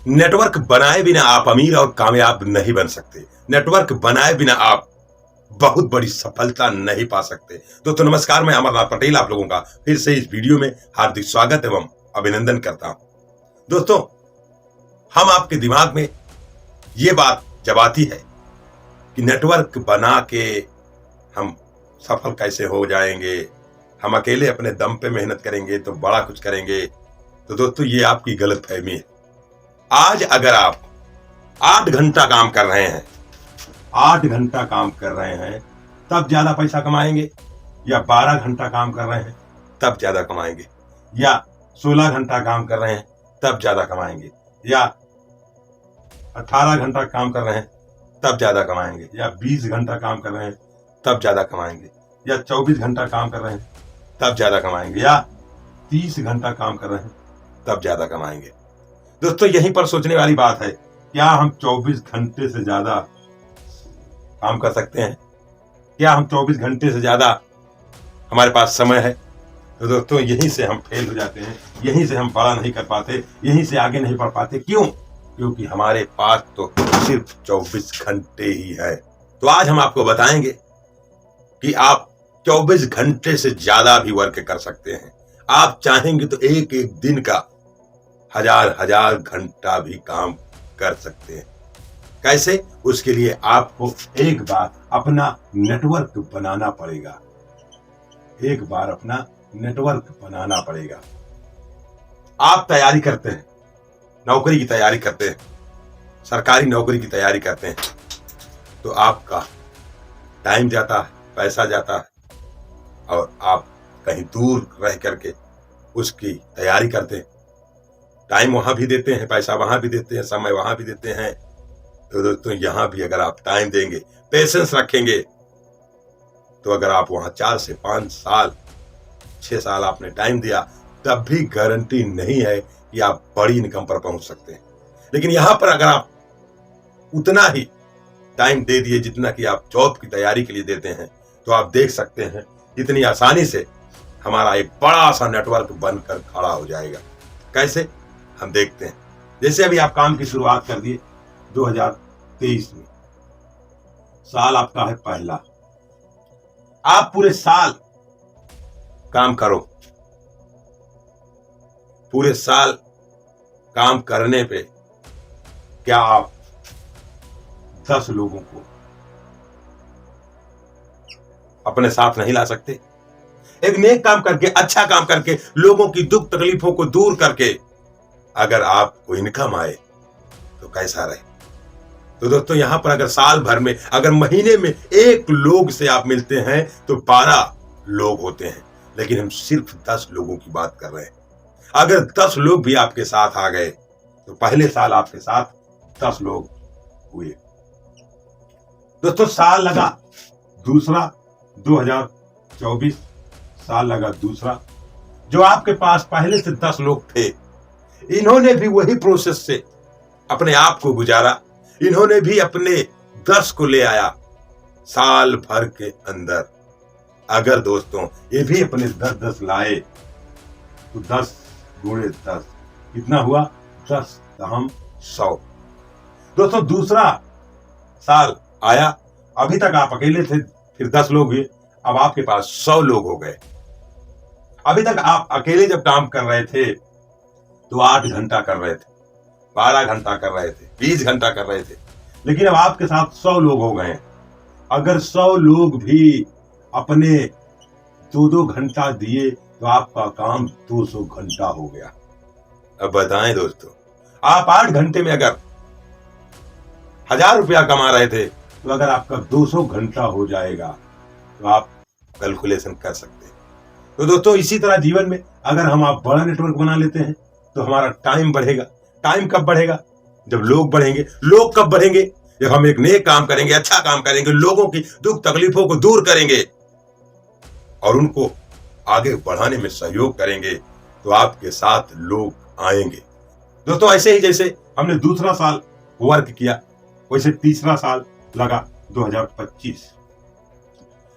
Network बनाए बिना आप अमीर और कामयाब नहीं बन सकते। नेटवर्क बनाए बिना आप बहुत बड़ी सफलता नहीं पा सकते। दोस्तों नमस्कार, मैं अमरनाथ पटेल आप लोगों का फिर से इस वीडियो में हार्दिक स्वागत एवं अभिनंदन करता हूं। दोस्तों, हम आपके दिमाग में ये बात जब आती है कि नेटवर्क बना के हम सफल कैसे हो जाएंगे, हम अकेले अपने दम पे मेहनत करेंगे तो बड़ा कुछ करेंगे, तो दोस्तों ये आपकी गलतफहमी है। आज अगर आप 8 घंटा काम कर रहे हैं, 8 घंटा काम कर रहे हैं तब ज्यादा पैसा कमाएंगे, या 12 घंटा काम कर रहे हैं तब ज्यादा कमाएंगे, या 16 घंटा काम कर रहे हैं तब ज्यादा कमाएंगे, या 18 घंटा काम कर रहे हैं तब ज्यादा कमाएंगे, या 20 घंटा काम कर रहे हैं तब ज्यादा कमाएंगे, या 24 घंटा काम कर रहे हैं तब ज्यादा कमाएंगे, या 30 घंटा काम कर रहे हैं तब ज्यादा कमाएंगे। दोस्तों यहीं पर सोचने वाली बात है, क्या हम 24 घंटे से ज्यादा काम कर सकते हैं? क्या हम 24 घंटे से ज्यादा हमारे पास समय है? तो दोस्तों यहीं से हम फेल हो जाते हैं, यहीं से हम बड़ा नहीं कर पाते, यहीं से आगे नहीं बढ़ पाते। क्यों? क्योंकि हमारे पास तो सिर्फ 24 घंटे ही है। तो आज हम आपको बताएंगे कि आप 24 घंटे से ज्यादा भी वर्क कर सकते हैं। आप चाहेंगे तो एक एक दिन का हजार घंटा भी काम कर सकते हैं। कैसे? उसके लिए आपको एक बार अपना नेटवर्क बनाना पड़ेगा। एक बार अपना नेटवर्क बनाना पड़ेगा। आप तैयारी करते हैं, नौकरी की तैयारी करते हैं, सरकारी नौकरी की तैयारी करते हैं, तो आपका टाइम जाता है, पैसा जाता है, और आप कहीं दूर रह करके उसकी तैयारी करते हैं। टाइम वहां भी देते हैं, पैसा वहां भी देते हैं, समय वहां भी देते हैं। तो दोस्तों यहां भी अगर आप टाइम देंगे, पेशेंस रखेंगे, तो अगर आप वहां 4 से 5 साल 6 साल आपने टाइम दिया, तब भी गारंटी नहीं है कि आप बड़ी इनकम पर पहुंच सकते हैं। लेकिन यहां पर अगर आप उतना ही टाइम दे दिए जितना कि आप जॉब की तैयारी के लिए देते हैं, तो आप देख सकते हैं इतनी आसानी से हमारा एक बड़ा सा नेटवर्क बनकर खड़ा हो जाएगा। कैसे? हम देखते हैं। जैसे अभी आप काम की शुरुआत कर दिए 2023 में, साल आपका है पहला। आप पूरे साल काम करो, पूरे साल काम करने पे क्या आप 10 लोगों को अपने साथ नहीं ला सकते? एक नेक काम करके, अच्छा काम करके, लोगों की दुख तकलीफों को दूर करके अगर आपको इनकम आए तो कैसा रहे? तो दोस्तों यहां पर अगर साल भर में, अगर महीने में 1 लोग से आप मिलते हैं तो 12 लोग होते हैं। लेकिन हम सिर्फ 10 लोगों की बात कर रहे हैं। अगर 10 लोग भी आपके साथ आ गए तो पहले साल आपके साथ 10 लोग हुए। दोस्तों साल लगा दूसरा, 2024 साल लगा दूसरा। जो आपके पास पहले से 10 लोग थे, इन्होंने भी वही प्रोसेस से अपने आप को गुजारा। इन्होंने भी अपने 10 को ले आया साल भर के अंदर। अगर दोस्तों ये भी अपने 10 लाए तो 10 गुणे 10 कितना हुआ? 10 दहम 100। दोस्तों दूसरा साल आया, अभी तक आप अकेले थे, फिर 10 लोग हुए, अब आपके पास 100 लोग हो गए। अभी तक आप अकेले जब काम कर रहे थे तो 8 घंटा कर रहे थे, 12 घंटा कर रहे थे, 20 घंटा कर रहे थे, लेकिन अब आपके साथ 100 लोग हो गए। अगर 100 लोग भी अपने 2-2 घंटा दिए तो आपका काम 200 घंटा हो गया। अब बताएं दोस्तों, आप 8 घंटे में अगर 1000 रुपया कमा रहे थे, तो अगर आपका 200 घंटा हो जाएगा तो आप कैलकुलेशन कर सकते हैं। तो दोस्तों इसी तरह जीवन में अगर हम आप बड़ा नेटवर्क बना लेते हैं तो हमारा टाइम बढ़ेगा। टाइम कब बढ़ेगा? जब लोग बढ़ेंगे। लोग कब बढ़ेंगे? जब हम एक नेक काम करेंगे, अच्छा काम करेंगे, लोगों की दुख तकलीफों को दूर करेंगे और उनको आगे बढ़ाने में सहयोग करेंगे, तो आपके साथ लोग आएंगे। दोस्तों ऐसे ही जैसे हमने दूसरा साल वर्क किया, वैसे तीसरा साल लगा 2025।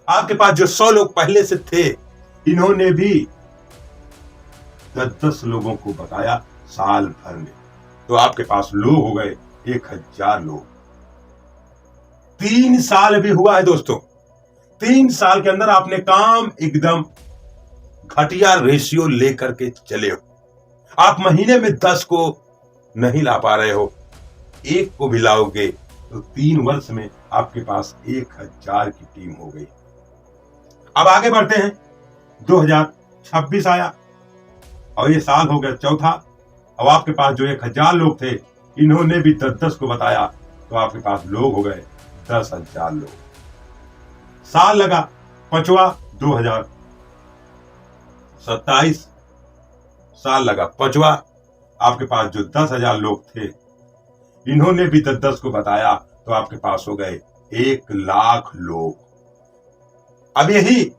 आपके पास जो 100 लोग पहले से थे, इन्होंने भी 10-10 लोगों को बताया साल भर में। तो आपके पास लोग हो गए 1000 लोग। 3 साल भी हुआ है दोस्तों। 3 साल के अंदर आपने काम एकदम घटिया रेशियो लेकर के चले हो। आप महीने में 10 को नहीं ला पा रहे हो, 1 को भी लाओगे तो 3 वर्ष में आपके पास 1000 की टीम हो गई। अब आगे बढ़ते हैं। 2026 आया और ये साल हो गया चौथा। अब आपके पास जो 1000 लोग थे, इन्होंने भी 10-10 को बताया तो आपके पास लोग हो गए 10,000 लोग। साल लगा पांचवा 2027 साल लगा पांचवा। आपके पास जो 10,000 लोग थे, इन्होंने भी 10-10 को बताया तो आपके पास हो गए 1,00,000 लोग। अब यही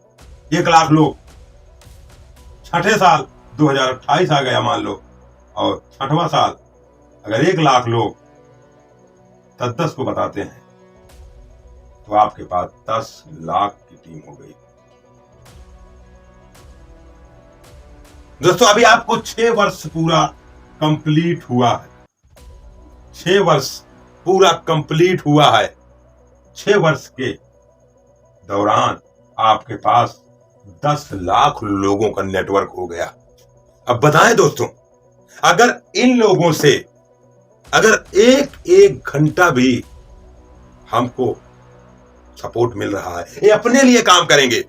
1,00,000 लोग छठे साल 2028 आ गया मान लो, और छठवां साल अगर 1,00,000 लोग 10-10 को बताते हैं तो आपके पास 10,00,000 की टीम हो गई। दोस्तों अभी आपको 6 वर्ष पूरा कंप्लीट हुआ है। 6 वर्ष पूरा कंप्लीट हुआ है। 6 वर्ष के दौरान आपके पास 10,00,000 लोगों का नेटवर्क हो गया। अब बताएं दोस्तों, अगर इन लोगों से अगर एक घंटा भी हमको सपोर्ट मिल रहा है, ये अपने लिए काम करेंगे,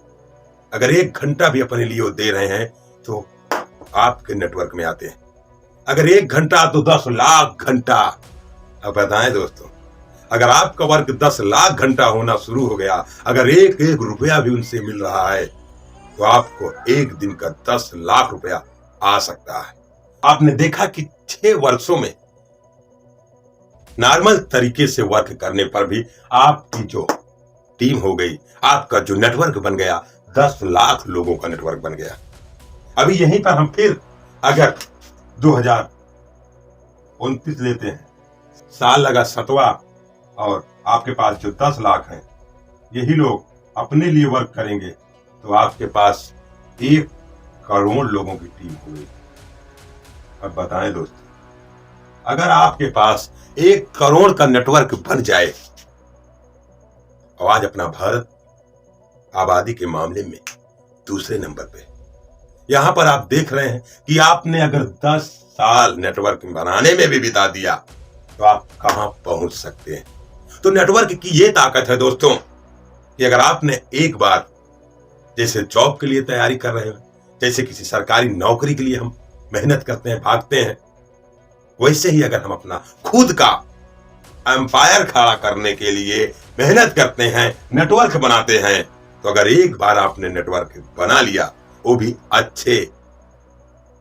अगर 1 घंटा भी अपने लिए दे रहे हैं तो आपके नेटवर्क में आते हैं। अगर 1 घंटा तो 10,00,000 घंटा। अब बताएं दोस्तों, अगर आपका वर्क 10,00,000 घंटा होना शुरू हो गया, अगर एक रुपया भी उनसे मिल रहा है तो आपको एक दिन का 10,00,000 रुपया आ सकता है। आपने देखा कि 6 वर्षों में नॉर्मल तरीके से वर्क करने पर भी आपकी जो टीम हो गई, आपका जो नेटवर्क बन गया, 10,00,000 लोगों का नेटवर्क बन गया। अभी यहीं पर हम फिर अगर 2029 लेते हैं, साल लगा 7वां, और आपके पास जो 10,00,000 हैं, यही लोग अपने लिए वर्क करेंगे तो आपके पास 1 करोड़ लोगों की टीम हो गई। अब बताएं दोस्तों, अगर आपके पास 1 करोड़ का नेटवर्क बन जाए, और आज अपना भारत आबादी के मामले में दूसरे नंबर पे, यहां पर आप देख रहे हैं कि आपने अगर 10 साल नेटवर्क बनाने में भी बिता दिया तो आप कहां पहुंच सकते हैं। तो नेटवर्क की यह ताकत है दोस्तों कि अगर आपने एक बार, जैसे जॉब के लिए तैयारी कर रहे हो, जैसे किसी सरकारी नौकरी के लिए हम मेहनत करते हैं, भागते हैं, वैसे ही अगर हम अपना खुद का एम्पायर खड़ा करने के लिए मेहनत करते हैं, नेटवर्क बनाते हैं, तो अगर एक बार आपने नेटवर्क बना लिया, वो भी अच्छे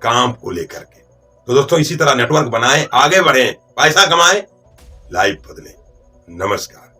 काम को लेकर के, तो दोस्तों इसी तरह नेटवर्क बनाएं, आगे बढ़ें, पैसा कमाएं, लाइफ बदलें। नमस्कार।